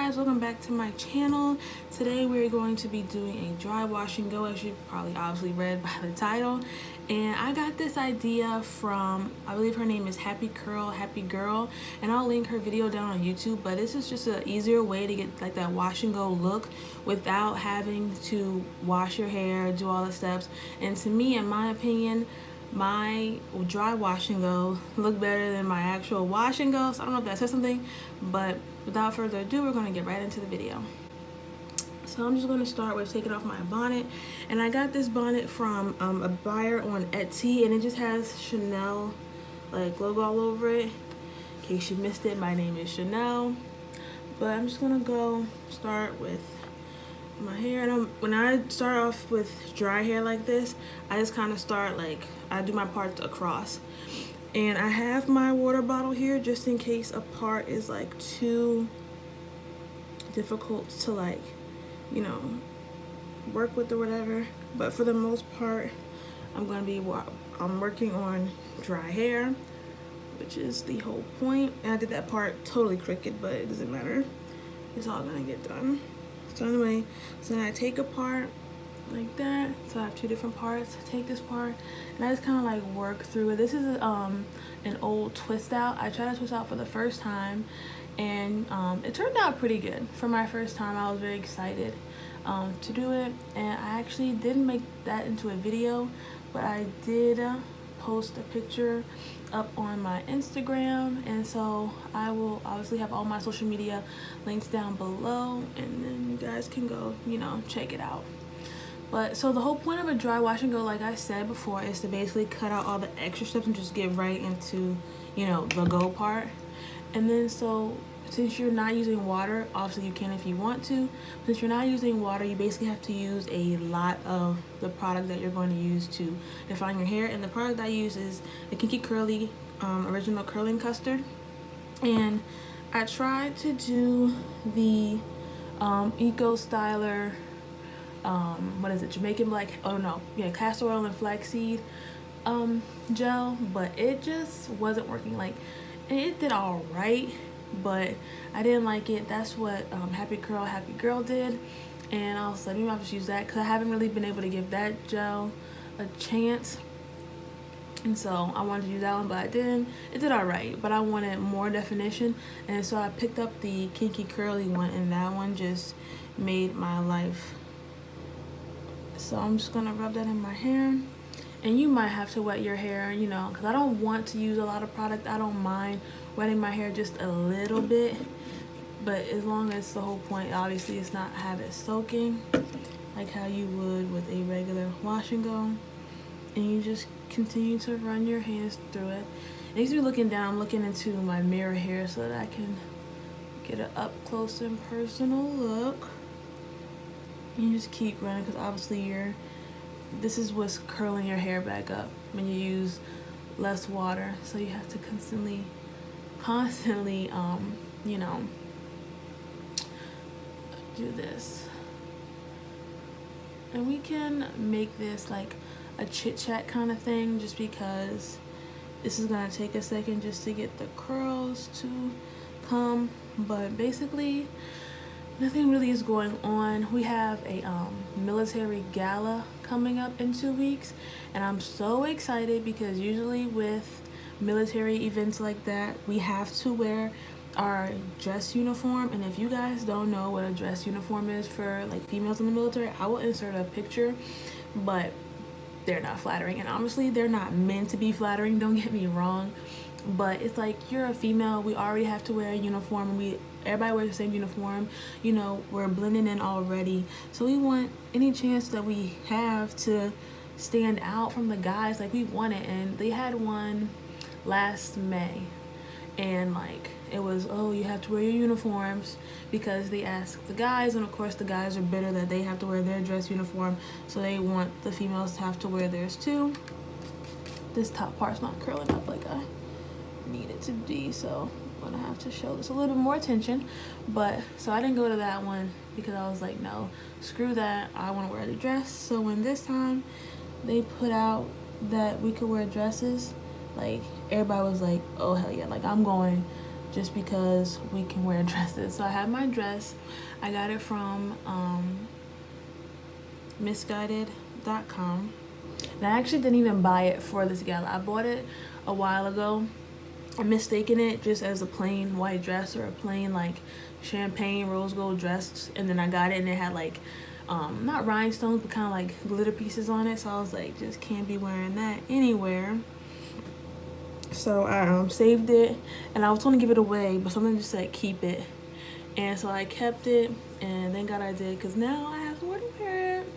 guys, welcome back to my channel. Today we're going to be doing a dry wash and go, as you probably obviously read by the title. And I got this idea from, I believe her name is Happy Girl, and I'll link her video down on YouTube. But this is just an easier way to get like that wash and go look without having to wash your hair, do all the steps. And to me, in my opinion, my dry wash and go look better than my actual wash and go. So I don't know if that says something, but without further ado, we're going to get right into the video. So I'm just going to start with taking off my bonnet, and I got this bonnet from a buyer on Etsy, and it just has Chanel like logo all over it. In case you missed it, my name is Chanel. But I'm just gonna go start with my hair, and when I start off with dry hair like this, I just kind of start like, I do my parts across, and I have my water bottle here just in case a part is like too difficult to like, you know, work with or whatever. But for the most part, I'm working on dry hair, which is the whole point. And I did that part totally crooked, but it doesn't matter, it's all gonna get done. So anyway, so then I take a part like that. So I have two different parts. I take this part and I just kind of like work through it. This is an old twist out. I tried to twist out for the first time, and it turned out pretty good. For my first time, I was very excited to do it, and I actually didn't make that into a video, but I did post a picture up on my Instagram, and so I will obviously have all my social media links down below, and then you guys can go, you know, check it out. But so the whole point of a dry wash and go, like I said before, is to basically cut out all the extra steps and just get right into, you know, the go part. And then so since you're not using water, obviously you can if you want to. Since you're not using water, you basically have to use a lot of the product that you're going to use to define your hair. And the product I use is the Kinky Curly Original Curling Custard. And I tried to do the Eco Styler, what is it, Jamaican Black, oh no, yeah, castor oil and flaxseed gel, but it just wasn't working. Like, it did all right, but I didn't like it. That's what Happy Girl did, and I was like, maybe I'll just use that, because I haven't really been able to give that gel a chance, and so I wanted to use that one, but I didn't. It did all right, but I wanted more definition, and so I picked up the Kinky Curly one, and that one just made my life. So I'm just gonna rub that in my hair. And you might have to wet your hair, you know, because I don't want to use a lot of product. I don't mind wetting my hair just a little bit, but as long as the whole point obviously is not have it soaking like how you would with a regular wash and go. And you just continue to run your hands through it. And as you're looking down, I'm looking into my mirror here so that I can get an up close and personal look. You just keep running, because obviously this is what's curling your hair back up when you use less water. So you have to constantly, you know, do this. And we can make this like a chit chat kind of thing, just because this is gonna take a second just to get the curls to come. But basically, nothing really is going on. We have a military gala coming up in 2 weeks, and I'm so excited because usually with military events like that, we have to wear our dress uniform. And if you guys don't know what a dress uniform is for like females in the military, I will insert a picture, but they're not flattering, and honestly they're not meant to be flattering, don't get me wrong, but it's like, you're a female, we already have to wear a uniform, and everybody wears the same uniform, you know, we're blending in already, so we want any chance that we have to stand out from the guys. Like, we want it. And they had one last May, and like, it was, oh, you have to wear your uniforms, because they asked the guys, and of course the guys are bitter that they have to wear their dress uniform, so they want the females to have to wear theirs too. This top part's not curling up like I need it to be, so I'm gonna have to show this a little bit more attention. But so I didn't go to that one because I was like, no, screw that, I want to wear the dress. So when this time they put out that we could wear dresses, like, everybody was like, oh hell yeah, like, I'm going just because we can wear dresses. So I have my dress. I got it from misguided.com. And I actually didn't even buy it for this gala. I bought it a while ago. I'm mistaking it just as a plain white dress or a plain like champagne rose gold dress, and then I got it and it had like not rhinestones but kind of like glitter pieces on it, so I was like, just can't be wearing that anywhere. So I saved it, and I was going to give it away, but something just said keep it, and so I kept it, and thank God I did, because now I have to wear it.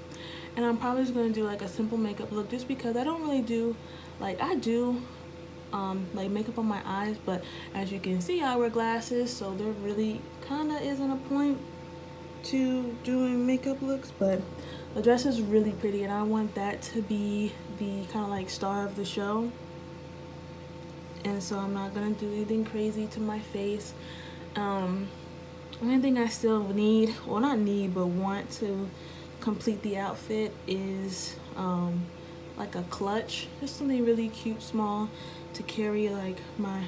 And I'm probably just going to do like a simple makeup look, just because I don't really do, like I do like makeup on my eyes, but as you can see I wear glasses, so there really kind of isn't a point to doing makeup looks. But the dress is really pretty, and I want that to be the kind of like star of the show. And so I'm not gonna do anything crazy to my face. One thing I still need, well not need, but want to complete the outfit is like a clutch, just something really cute, small, to carry like my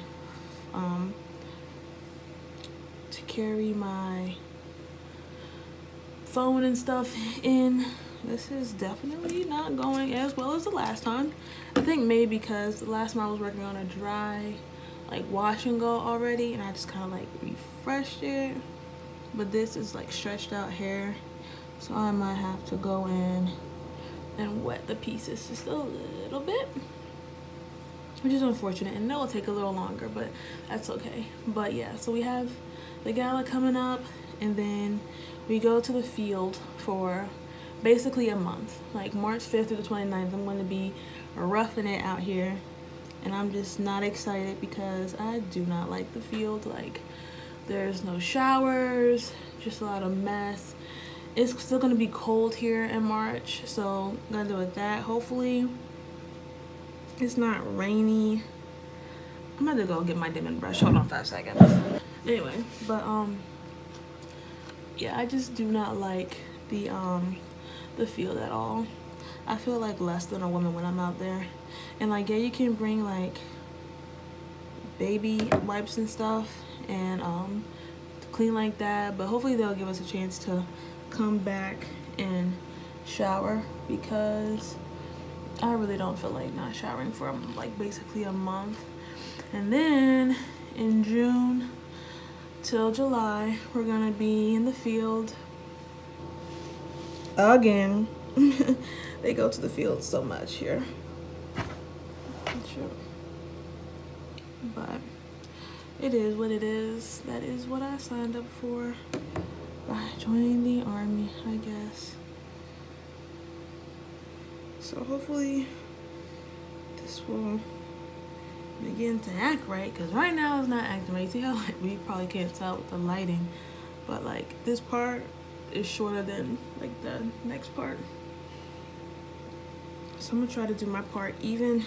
phone and stuff in. This is definitely not going as well as the last time. I think maybe because the last time I was working on a dry like wash and go already, and I just kind of like refreshed it. But this is like stretched out hair, so I might have to go in and wet the pieces just a little bit, which is unfortunate, and that will take a little longer, but that's okay. But yeah, so we have the gala coming up, and then we go to the field for basically a month, like March 5th through the 29th. I'm going to be roughing it out here, and I'm just not excited because I do not like the field. Like, there's no showers, just a lot of mess. It's still going to be cold here in March, so I'm going to do with that. Hopefully it's not rainy. I'm about to go get my dimming brush. Hold on 5 seconds. Anyway, but yeah, I just do not like the field at all. I feel like less than a woman when I'm out there. And like, yeah, you can bring like baby wipes and stuff and clean like that, but hopefully they'll give us a chance to come back and shower, because I really don't feel like not showering for like basically a month. And then in June till July we're gonna be in the field again. They go to the field so much here. But it is what it is. That is what I signed up for by joining the army, I guess. So hopefully this will begin to act right, because right now it's not acting right. See how like we probably can't tell with the lighting, but like this part is shorter than like the next part. So I'm gonna try to do my part even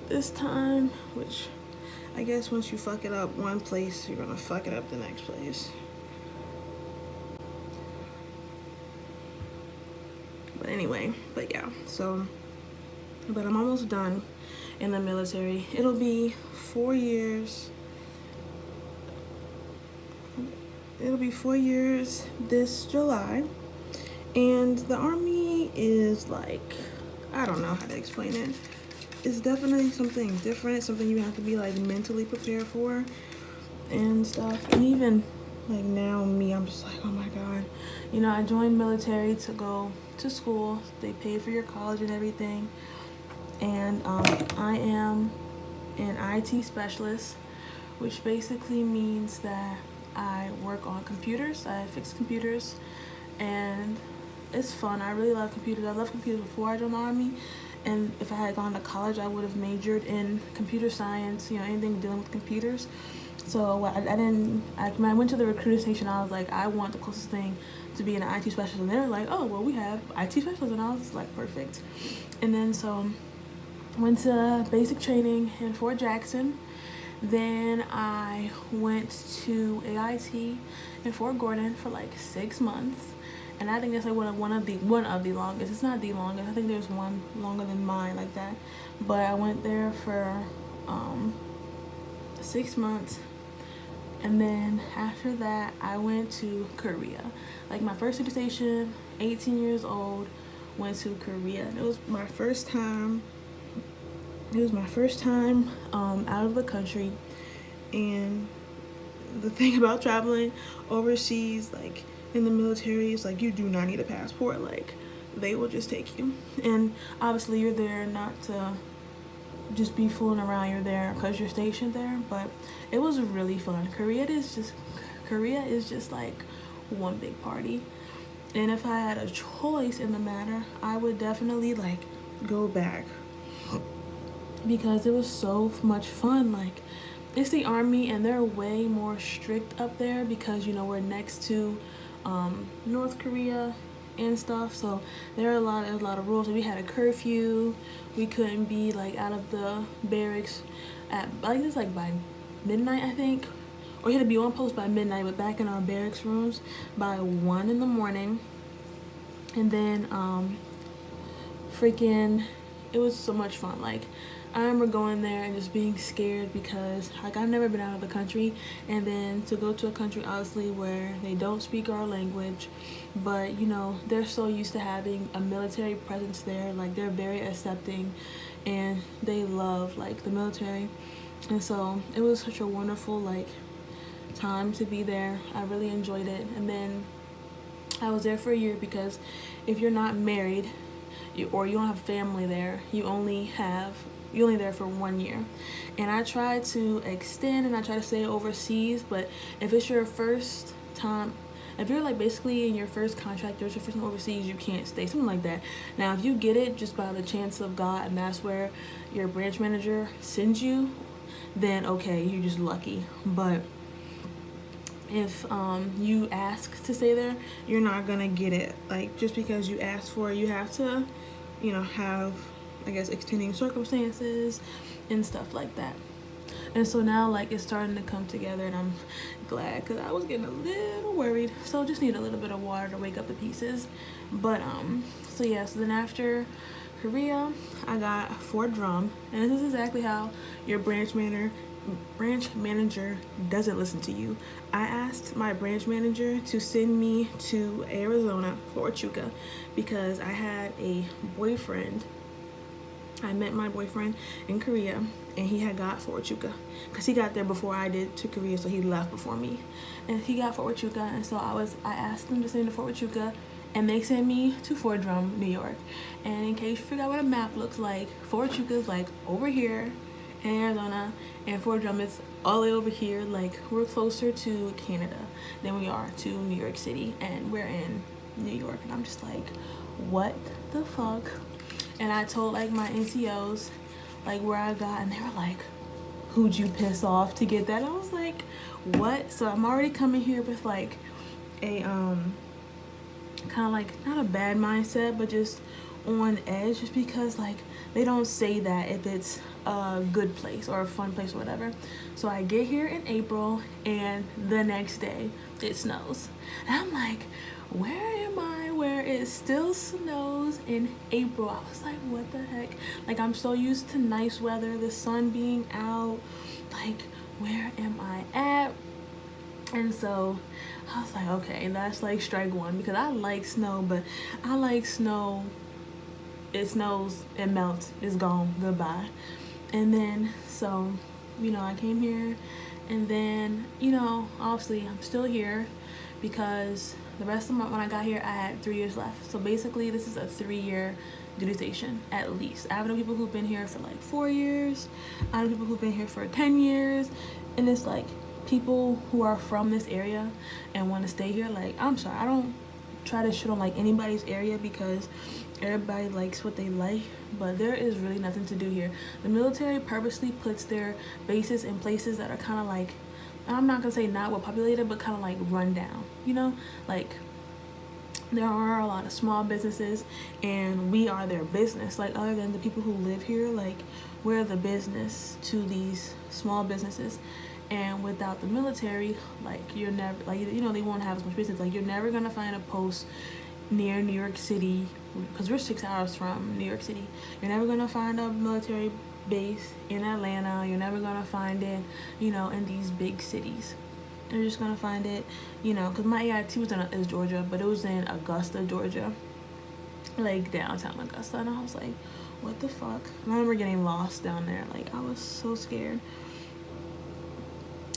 this time, which I guess once you fuck it up one place, you're gonna fuck it up the next place. But anyway, but yeah, so, but I'm almost done in the military. It'll be 4 years. It'll be 4 years this July. And the army is like, I don't know how to explain it. It's definitely something different, something you have to be like mentally prepared for and stuff. And even like now me, I'm just like, oh my God. You know, I joined military to go to school. They pay for your college and everything. And I am an IT specialist, which basically means that I work on computers. I fix computers, and it's fun. I really love computers. I loved computers before I joined the army, and if I had gone to college, I would have majored in computer science, you know, anything dealing with computers. So when I went to the recruiting station, I was like, I want the closest thing to be an IT specialist, and they were like, oh, well, we have IT specialists, and I was like, perfect. And then so went to basic training in Fort Jackson. Then I went to AIT in Fort Gordon for like 6 months, and I think that's like one of the longest. It's not the longest. I think there's one longer than mine like that. But I went there for 6 months. And then after that, I went to Korea. Like my first city station, 18 years old, went to Korea. It was my first time. It was my first time out of the country. And the thing about traveling overseas, like in the military, is like you do not need a passport. Like they will just take you. And obviously you're there not to just be fooling around, you're there because you're stationed there. But it was really fun. Korea is just like one big party. And if I had a choice in the matter, I would definitely like go back because it was so much fun. Like it's the army and they're way more strict up there because we're next to North Korea and stuff, so there are a lot of rules. We had a curfew. We couldn't be like out of the barracks at it's like by midnight, I think, or you had to be on post by midnight, but back in our barracks rooms by 1 in the morning. And then freaking it was so much fun. Like I remember going there and just being scared because like I've never been out of the country, and then to go to a country obviously where they don't speak our language, but they're so used to having a military presence there. Like they're very accepting and they love like the military. And so it was such a wonderful like time to be there. I really enjoyed it. And then I was there for a year because if you're not married or you don't have family there, you're only there for 1 year. And I try to extend and I try to stay overseas, but if it's your first time, if you're like basically in your first contract, or it's your first time overseas, you can't stay, something like that. Now if you get it just by the chance of God and that's where your branch manager sends you, then okay, you're just lucky. But if you ask to stay there, you're not gonna get it. Like just because you ask for it, you have to have, I guess, extenuating circumstances and stuff like that. And so now like it's starting to come together, and I'm glad because I was getting a little worried. So just need a little bit of water to wake up the pieces. But so yeah, so then after Korea, I got Fort Drum, and this is exactly how your branch manager doesn't listen to you. I asked my branch manager to send me to Arizona, Fort Huachuca, because I had a boyfriend. I met my boyfriend in Korea, and he had got Fort Huachuca because he got there before I did to Korea, so he left before me. And he got Fort Huachuca, and so I asked them to send me to Fort Huachuca, and they sent me to Fort Drum, New York. And in case you forgot what a map looks like, Fort Huachuca is like over here in Arizona, and Fort Drum is all the way over here. Like we're closer to Canada than we are to New York City, and we're in New York. And I'm just like, what the fuck? And I told like my NCOs like where I got, and they were like, who'd you piss off to get that? I was like, what? So I'm already coming here with like a kind of like not a bad mindset, but just on edge, just because like they don't say that if it's a good place or a fun place or whatever. So I get here in April, and the next day it snows, and I'm like, where am I where it still snows in April? I was like, what the heck? Like I'm so used to nice weather, the sun being out, like where am I at? And so I was like, okay, that's like strike one, because I like snow, but I like snow, it snows, it melts, it's gone, goodbye. And then so I came here, and then obviously I'm still here because the rest of when I got here I had 3 years left. So basically this is a 3-year duty station at least. I know people who've been here for like 4 years, I know people who've been here for 10 years, and it's like people who are from this area and want to stay here. Like I'm sorry, I don't try to shit on like anybody's area because everybody likes what they like, but there is really nothing to do here. The military purposely puts their bases in places that are kind of like, I'm not gonna say not well populated, but kind of like run down, like there are a lot of small businesses, and we are their business. Like other than the people who live here, like we're the business to these small businesses. And without the military, like you're never, like they won't have as much business. Like you're never gonna find a post near New York City, because we're 6 hours from New York City. You're never gonna find a military base in Atlanta. You're never gonna find it, in these big cities. You're just gonna find it, you know, because my AIT was is Georgia, but it was in Augusta, Georgia, like downtown Augusta, and I was like, what the fuck? And I remember getting lost down there. Like, I was so scared.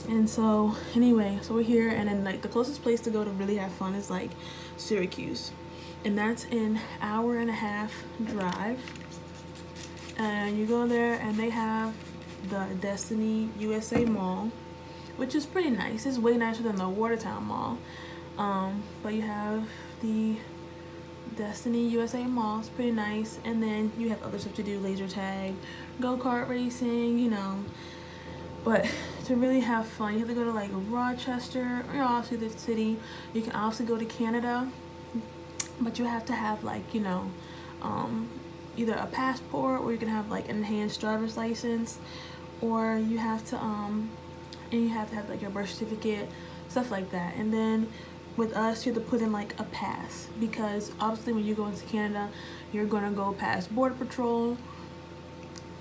And so anyway, so we're here, and then like the closest place to go to really have fun is like Syracuse, and that's an hour-and-a-half drive. And you go there, and they have the Destiny USA Mall, which is pretty nice. It's way nicer than the Watertown Mall. But you have the Destiny USA Mall. It's pretty nice. And then you have other stuff to do, laser tag, go-kart racing, you know. But to really have fun, you have to go to like Rochester, or obviously the city. You can also go to Canada, but you have to have like, you know, either a passport, or you can have like an enhanced driver's license, or you have to and you have to have like your birth certificate, stuff like that. And then with us, you have to put in like a pass, because obviously when you go into Canada, you're gonna go past Border Patrol,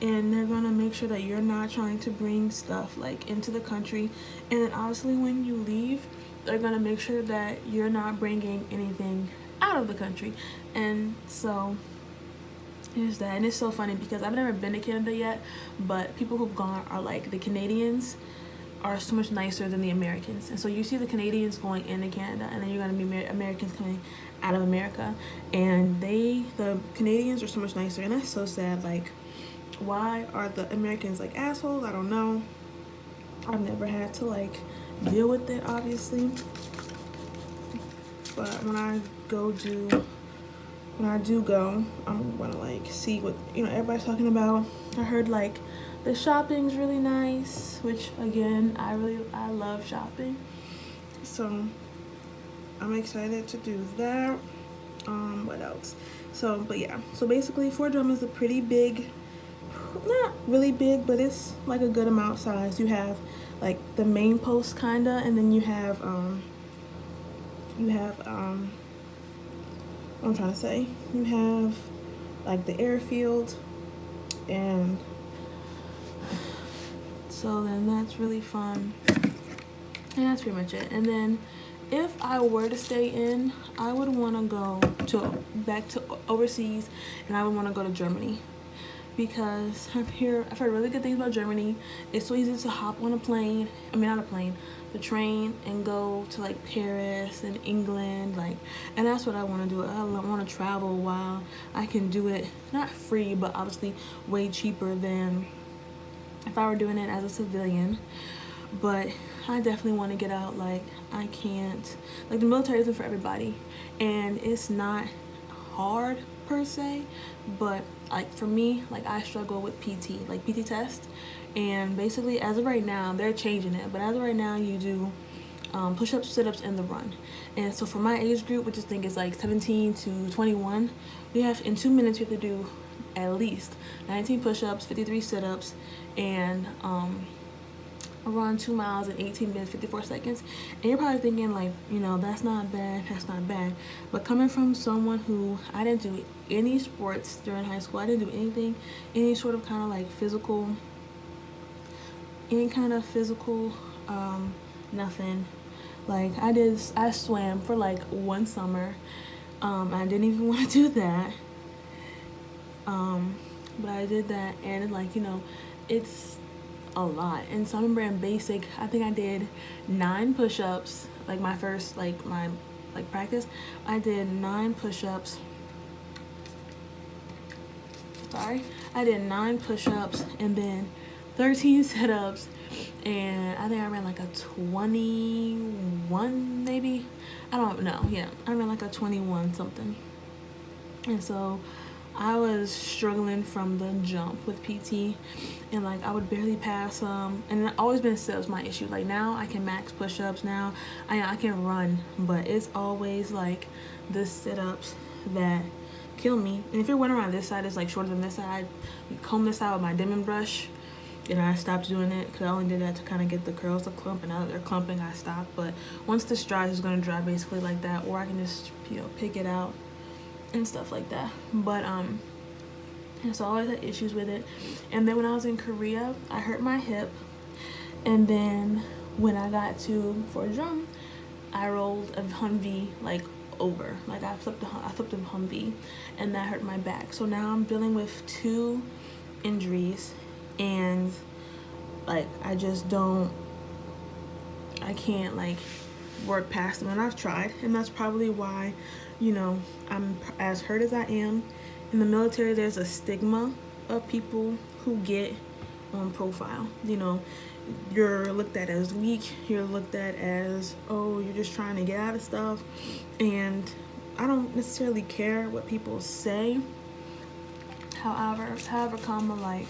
and they're gonna make sure that you're not trying to bring stuff like into the country. And then obviously when you leave, they're gonna make sure that you're not bringing anything out of the country. And so is that. And it's so funny because I've never been to Canada yet, but people who've gone are like, the Canadians are so much nicer than the Americans. And so you see the Canadians going into Canada, and then you're gonna be Americans coming out of America, and the Canadians are so much nicer, and that's so sad. Like, why are the Americans like assholes? I don't know. I've never had to like deal with it, obviously, but when I do go, I'm gonna like see what, you know, everybody's talking about. I heard like the shopping's really nice, which again, I love shopping, so I'm excited to do that. What else? So, but yeah, so basically Fort Drum is a pretty big, not really big, but it's like a good amount size. You have like the main post kinda, and then you have what I'm trying to say, you have like the airfield, and so then that's really fun, and that's pretty much it. And then if I were to stay in, I would want to go back to overseas, and I would want to go to Germany, because I've heard really good things about Germany. It's so easy to hop on a plane, I mean not a plane, the train, and go to like Paris and England, like, and that's what I want to do. I want to travel while I can do it, not free, but obviously way cheaper than if I were doing it as a civilian. But I definitely want to get out. Like, I can't, like, the military isn't for everybody, and it's not hard per se, but like for me, like I struggle with PT, like PT test, and basically as of right now they're changing it, but as of right now you do push-ups, sit-ups, and the run. And so for my age group, which I think is like 17 to 21, we have, in 2 minutes you have to do at least 19 push-ups, 53 sit-ups, and run 2 miles in 18 minutes 54 seconds. And you're probably thinking like, you know, that's not bad, but coming from someone who, I didn't do any sports during high school, I didn't do anything, any sort of kind of like physical, nothing. Like I swam for like 1 summer. I didn't even want to do that, but I did that, and like, you know, it's a lot. And so I remember in basic, I think I did 9 push-ups, like my first, like my like practice, I did 9 push-ups, I did 9 push-ups, and then 13 sit-ups, and I think I ran like a 21 maybe, I don't know, yeah, I ran like a 21 something. And so I was struggling from the jump with PT, and like I would barely pass and it always been sit-ups my issue. Like now I can max push-ups, now I can run, but it's always like the sit-ups that kill me. And if your one around this side is like shorter than this side, you comb this out with my Denman brush. And I stopped doing it because I only did that to kind of get the curls to clump, and now that they're clumping, I stopped. But once this dries, it's going to dry basically like that, or I can just, you know, pick it out and stuff like that. But and so I always had issues with it. And then when I was in Korea, I hurt my hip, and then when I got to for a drum, I rolled a Humvee like over, like I flipped a Humvee, and that hurt my back. So now I'm dealing with 2 injuries, and like I can't like work past them, and I've tried, and that's probably why, you know, I'm as hurt as I am. In the military, there's a stigma of people who get on profile. You know, you're looked at as weak, you're looked at as, oh, you're just trying to get out of stuff. And I don't necessarily care what people say. However come, like,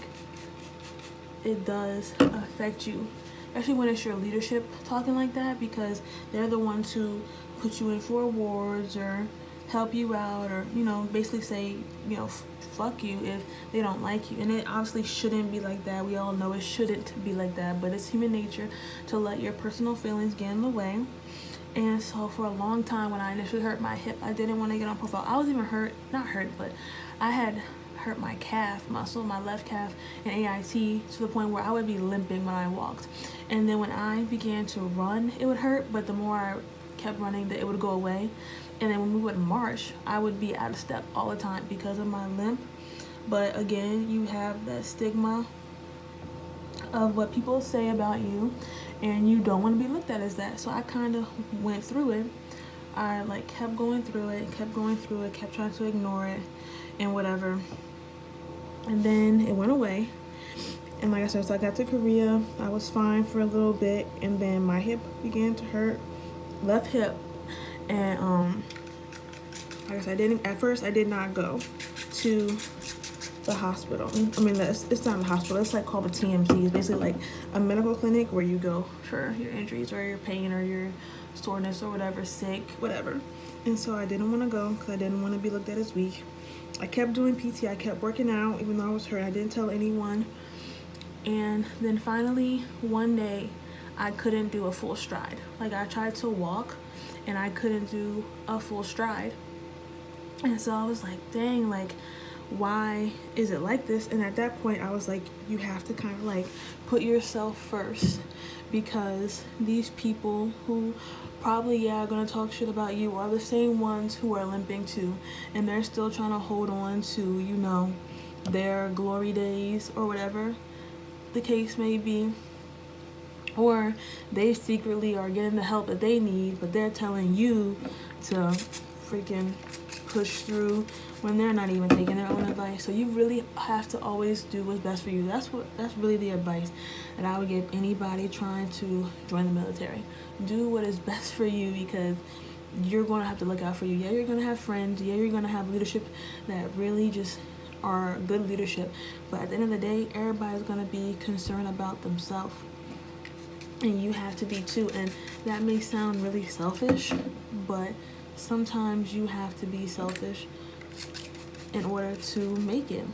it does affect you, especially when it's your leadership talking like that, because they're the ones who put you in for awards or help you out, or, you know, basically say, you know, fuck you if they don't like you. And it obviously shouldn't be like that. We all know it shouldn't be like that, but it's human nature to let your personal feelings get in the way. And so for a long time, when I initially hurt my hip, I didn't want to get on profile. I was even not hurt, but I had hurt my calf muscle, my left calf, in AIT, to the point where I would be limping when I walked. And then when I began to run, it would hurt, but the more I kept running, it would go away. And then when we would march, I would be out of step all the time because of my limp. But again, you have that stigma of what people say about you, and you don't want to be looked at as that. So I kind of went through it. I like kept going through it, kept trying to ignore it and whatever. And then it went away. And like I said, so I got to Korea. I was fine for a little bit, and then my hip began to hurt, left hip. And like I said, at first I did not go to the hospital. I mean, it's not a hospital. It's like called a TMC. It's basically like a medical clinic where you go for your injuries or your pain or your soreness or whatever, sick, whatever. And so I didn't want to go because I didn't want to be looked at as weak. I kept doing PT. I kept working out even though I was hurt. I didn't tell anyone. And then finally, one day, I couldn't do a full stride. Like, I tried to walk, and I couldn't do a full stride. And so I was like, dang, like, why is it like this? And at that point, I was like, you have to kind of like put yourself first, because these people who probably are gonna talk shit about you are the same ones who are limping too, and they're still trying to hold on to, you know, their glory days or whatever the case may be. Or they secretly are getting the help that they need, but they're telling you to freaking push through when they're not even taking their own advice. So you really have to always do what's best for you. That's really the advice that I would give anybody trying to join the military. Do what is best for you, because you're going to have to look out for you. Yeah, you're going to have friends. Yeah, you're going to have leadership that really just are good leadership. But at the end of the day, everybody's going to be concerned about themselves. And you have to be too. And that may sound really selfish, but sometimes you have to be selfish in order to make it.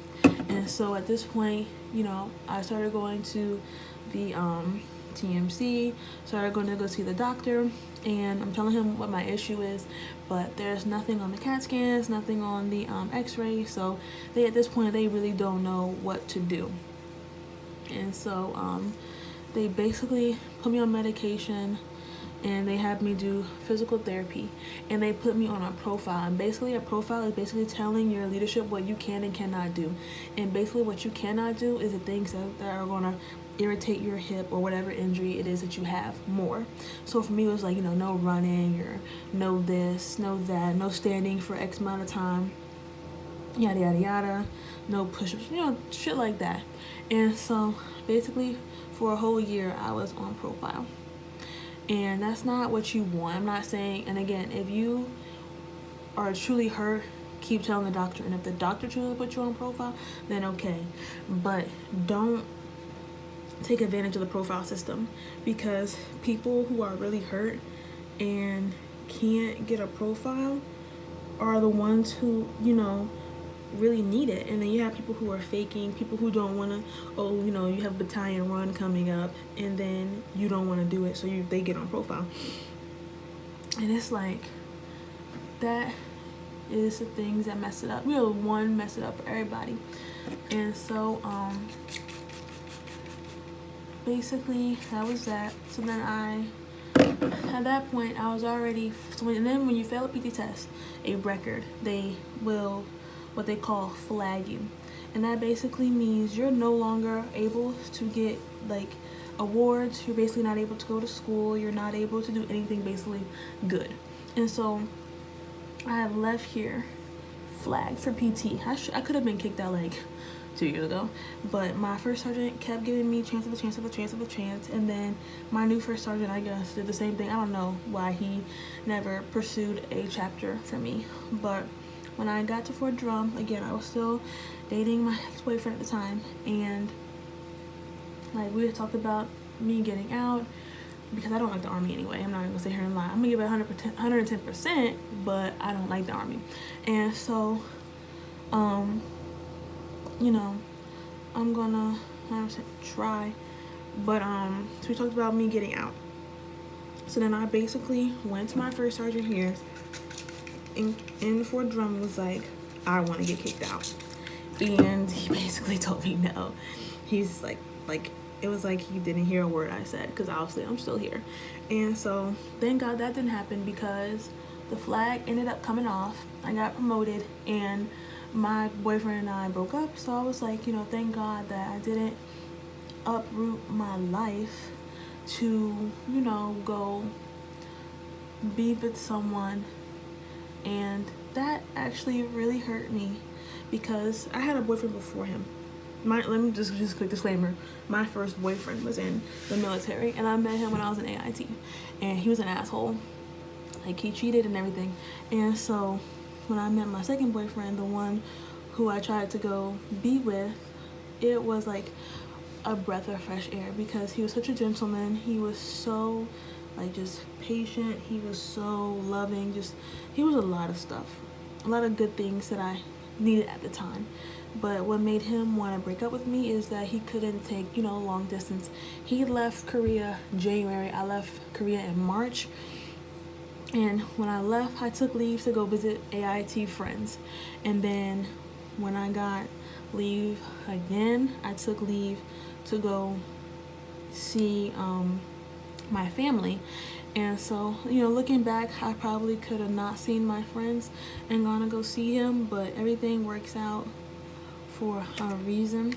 And so at this point, you know, I started going to the TMC, started going to go see the doctor, and I'm telling him what my issue is, but there's nothing on the CAT scans, nothing on the x-ray. So at this point, they really don't know what to do. And so they basically put me on medication, and they had me do physical therapy, and they put me on a profile. And basically a profile is basically telling your leadership what you can and cannot do. And basically what you cannot do is the things that are going to irritate your hip or whatever injury it is that you have more. So for me, it was like, you know, no running, or no this, no that, no standing for X amount of time, yada yada yada, no push-ups, you know, shit like that. And so basically for a whole year I was on profile. And that's not what you want. I'm not saying, and again, if you are truly hurt, keep telling the doctor. And if the doctor truly put you on profile, then okay. But don't take advantage of the profile system, because people who are really hurt and can't get a profile are the ones who, you know, really need it. And then you have people who are faking, people who don't want to, oh, you know, you have battalion run coming up, and then you don't want to do it, so they get on profile. And it's like, that is the things that mess it up. One mess it up for everybody. And so basically that was that. So then at that point I was already, and then when you fail a PT test, a record, they will what they call flag you, and that basically means you're no longer able to get like awards. You're basically not able to go to school. You're not able to do anything basically good. And so I have left here flagged for PT. I could have been kicked out like 2 years ago, but my first sergeant kept giving me chance of a chance of a chance of a chance, and then my new first sergeant, I guess, did the same thing. I don't know why he never pursued a chapter for me. But when I got to Fort Drum, again, I was still dating my ex-boyfriend at the time, and like we had talked about me getting out because I don't like the Army anyway. I'm not even gonna sit here and lie. I'm gonna give it 110%, but I don't like the Army. And so you know, I'm gonna try, but so we talked about me getting out. So then I basically went to my first sergeant here in Fort Drum, was like, I want to get kicked out, and he basically told me no. He's like it was like he didn't hear a word I said, because obviously I'm still here. And so thank God that didn't happen, because the flag ended up coming off. I got promoted, and my boyfriend and I broke up. So I was like, you know, thank God that I didn't uproot my life to, you know, go be with someone. And that actually really hurt me, because I had a boyfriend before him. Let me just quick disclaimer, my first boyfriend was in the military, and I met him when I was in AIT, and he was an asshole. Like, he cheated and everything. And so when I met my second boyfriend, the one who I tried to go be with, it was like a breath of fresh air, because he was such a gentleman. He was so like just patient. He was so loving. Just, he was a lot of stuff, a lot of good things that I needed at the time. But what made him want to break up with me is that he couldn't take, you know, long distance. He left Korea January. I left Korea in March. And when I left, I took leave to go visit AIT friends. And then when I got leave again, I took leave to go see my family. And so, you know, looking back, I probably could have not seen my friends and gone to go see him, but everything works out for a reason.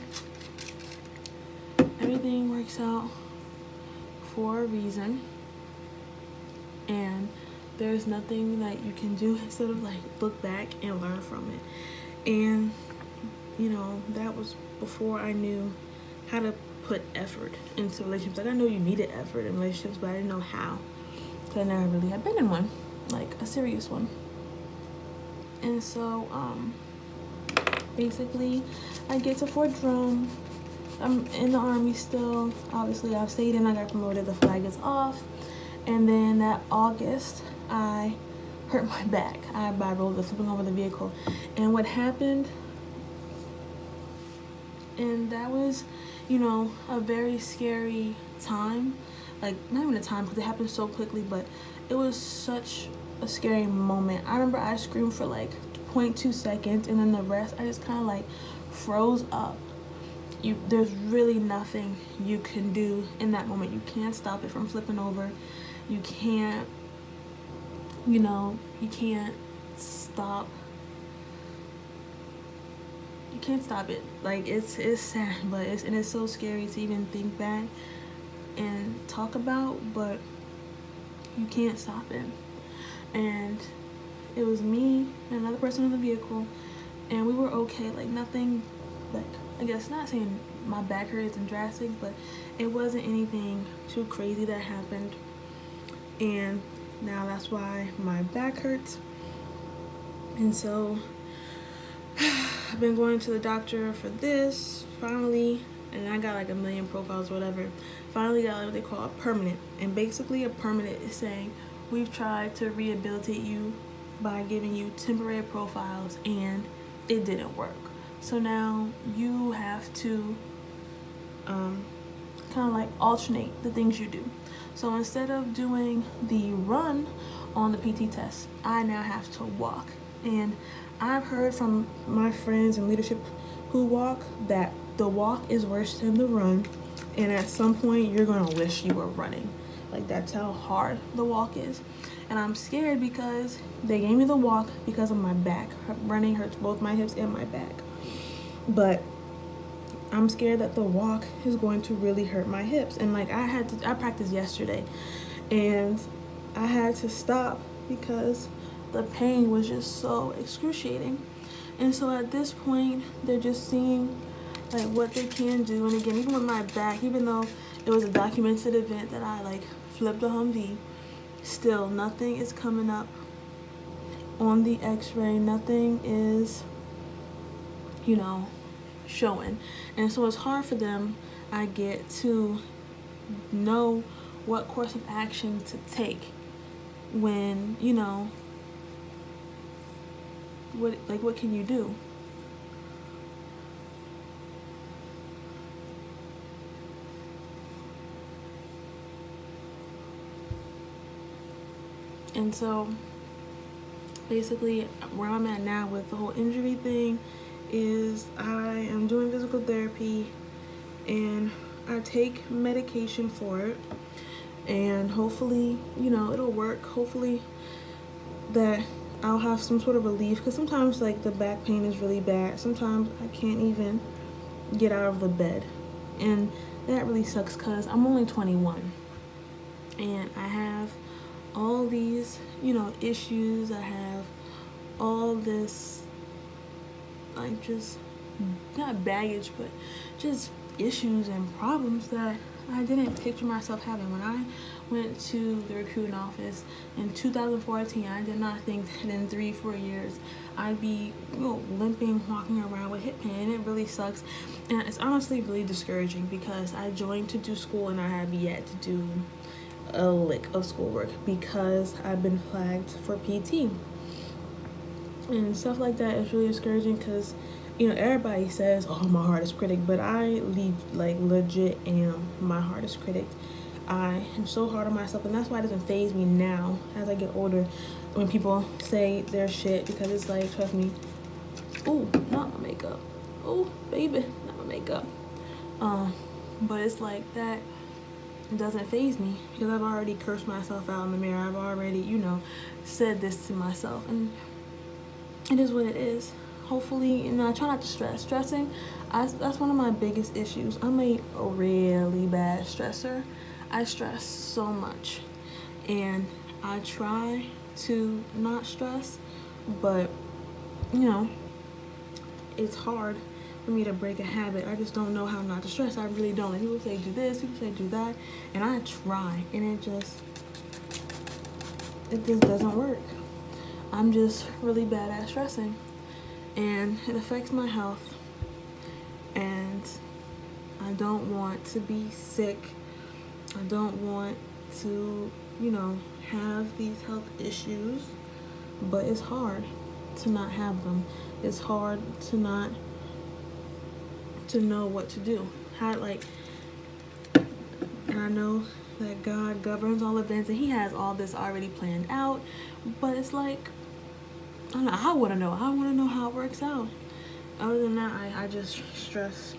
Everything works out for a reason. And there's nothing that you can do instead of like look back and learn from it. And you know, that was before I knew how to put effort into relationships. Like, I know you needed effort in relationships, but I didn't know how, because I never really had been in one, like a serious one. And so basically I get to Fort Drum. I'm in the Army still. Obviously I've stayed in, I got promoted, the flag is off. And then that August, I hurt my back. I rolled flipping over the vehicle. And what happened, and that was, you know, a very scary time. Like, not even a time, because it happened so quickly, but it was such a scary moment. I remember I screamed for like 0.2 seconds, and then the rest, I just kind of like froze up. There's really nothing you can do in that moment. You can't stop it from flipping over. You can't, you know, you can't stop. You can't stop it. Like, it's sad, but it's so scary to even think back and talk about, but you can't stop it. And it was me and another person in the vehicle, and we were okay. Like, nothing, like, I guess, not saying my back hurts and drastic, but it wasn't anything too crazy that happened. And now that's why my back hurts. And so I've been going to the doctor for this, finally, and I got like 1 million profiles or whatever. Finally got what they call a permanent. And basically a permanent is saying, we've tried to rehabilitate you by giving you temporary profiles and it didn't work. So now you have to kind of like alternate the things you do. So instead of doing the run on the PT test, I now have to walk. And I've heard from my friends in leadership who walk that the walk is worse than the run. and at some point you're gonna wish you were running. Like, that's how hard the walk is. And I'm scared because they gave me the walk because of my back. Running hurts both my hips and my back. But I'm scared that the walk is going to really hurt my hips. And like, I practiced yesterday and I had to stop because the pain was just so excruciating. And so at this point, they're just seeing like what they can do. And again, even with my back, even though it was a documented event that I like flipped a Humvee, still nothing is coming up on the x-ray. Nothing is, you know, showing. And so it's hard for them, I get, to know what course of action to take when, you know, what can you do? And so basically where I'm at now with the whole injury thing is I am doing physical therapy and I take medication for it, and hopefully, you know, it'll work. Hopefully that I'll have some sort of relief, because sometimes like the back pain is really bad. Sometimes I can't even get out of the bed, and that really sucks because I'm only 21 and I have all these, you know, issues. I have all this, like, just not baggage, but just issues and problems that I didn't picture myself having. When I went to the recruiting office in 2014, I did not think that in 3-4 years I'd be, you know, limping, walking around with hip pain. And it really sucks, and it's honestly really discouraging because I joined to do school and I have yet to do a lick of schoolwork because I've been flagged for PT and stuff like that. Is really discouraging because, you know, everybody says, oh, my hardest critic, but I legit am my hardest critic. I am so hard on myself, and that's why it doesn't faze me now as I get older when people say their shit, because it's like, trust me, ooh, not my makeup, ooh, baby, not my makeup, but it's like that. It doesn't faze me because I've already cursed myself out in the mirror. I've already, you know, said this to myself, and it is what it is. Hopefully, you know, I try not to stress. Stressing, that's one of my biggest issues. I'm a really bad stressor. I stress so much, and I try to not stress, but, you know, it's hard for me to break a habit. I just don't know how not to stress. I really don't. Like, people say do this, people say do that, and I try, and it just doesn't work. I'm just really bad at stressing, and it affects my health, and I don't want to be sick. I don't want to, you know, have these health issues, but it's hard to not have them. It's hard to not to know what to do. And I know that God governs all events and he has all this already planned out, but it's like, I don't know, I want to know how it works out. Other than that, I just stress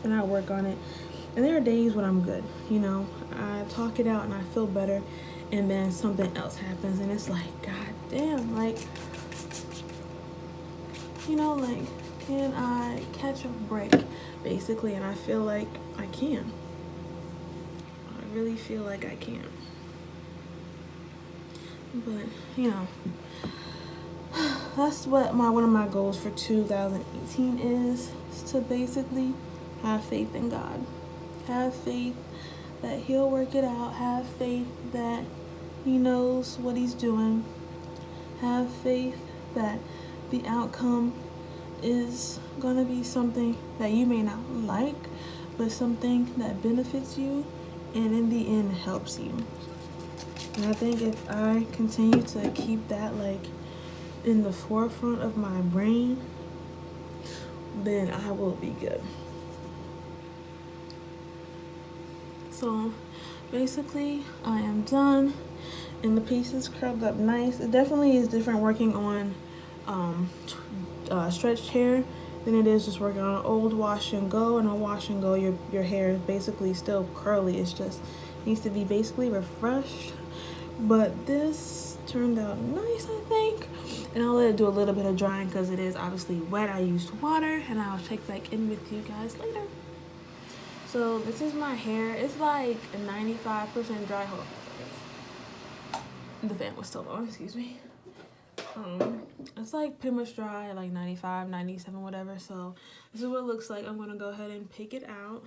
and I work on it. And there are days when I'm good, you know, I talk it out and I feel better, and then something else happens and it's like, God damn, like, you know, like, can I catch a break, basically? And I feel like I can. I really feel like I can. But, you know, that's what one of my goals for 2018 is to basically have faith in God. Have faith that he'll work it out. Have faith that he knows what he's doing. Have faith that the outcome is going to be something that you may not like, but something that benefits you and in the end helps you. And I think if I continue to keep that like in the forefront of my brain, then I will be good. So basically I am done and the piece is curled up nice. It definitely is different working on stretched hair than it is just working on an old wash and go. And on wash and go, your hair is basically still curly. It's just needs to be basically refreshed. But this turned out nice, I think. And I'll let it do a little bit of drying because it is obviously wet. I used water, and I'll check back in with you guys later. So this is my hair. It's like a 95% dry. Hold on. The fan was still on, excuse me. It's like pretty much dry, like 95, 97, whatever. So this is what it looks like. I'm gonna go ahead and pick it out.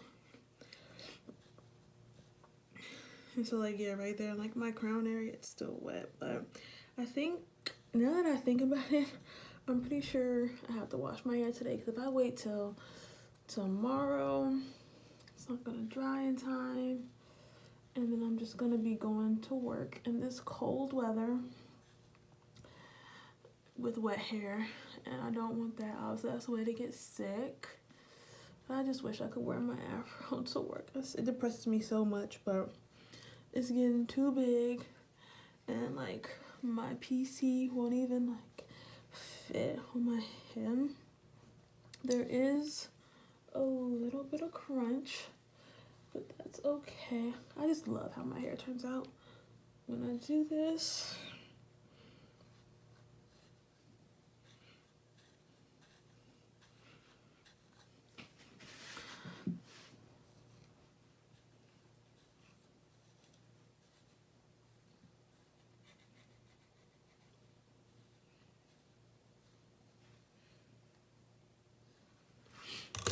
And so like, yeah, right there, like my crown area, it's still wet. But I think, now that I think about it, I'm pretty sure I have to wash my hair today. Because if I wait till tomorrow, it's not gonna dry in time. And then I'm just gonna be going to work in this cold weather with wet hair, and I don't want that. Obviously, that's the way to get sick. I just wish I could wear my afro to work. It depresses me so much, but it's getting too big, and like my PC won't even like fit on my head. There is a little bit of crunch, but that's okay. I just love how my hair turns out when I do this.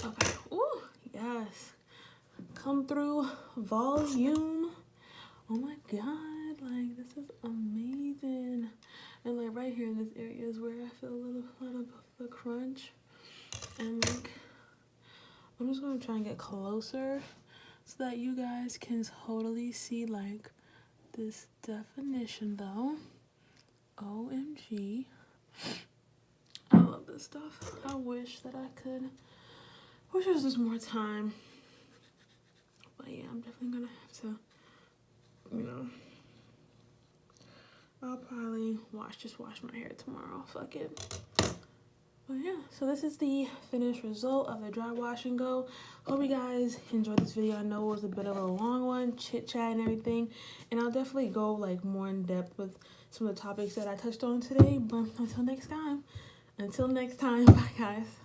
Okay. Ooh, yes. Come through volume. Oh my god, like this is amazing. And like right here in this area is where I feel a little of the crunch. And like I'm just gonna try and get closer so that you guys can totally see like this definition though. OMG. I love this stuff. I wish that I could. I wish there was just more time. But yeah, I'm definitely gonna have to, you know, I'll probably just wash my hair tomorrow. Fuck it. But yeah, so this is the finished result of the dry wash and go. Hope you guys enjoyed this video. I know it was a bit of a long one, chit chat and everything, and I'll definitely go like more in depth with some of the topics that I touched on today. But until next time, bye guys.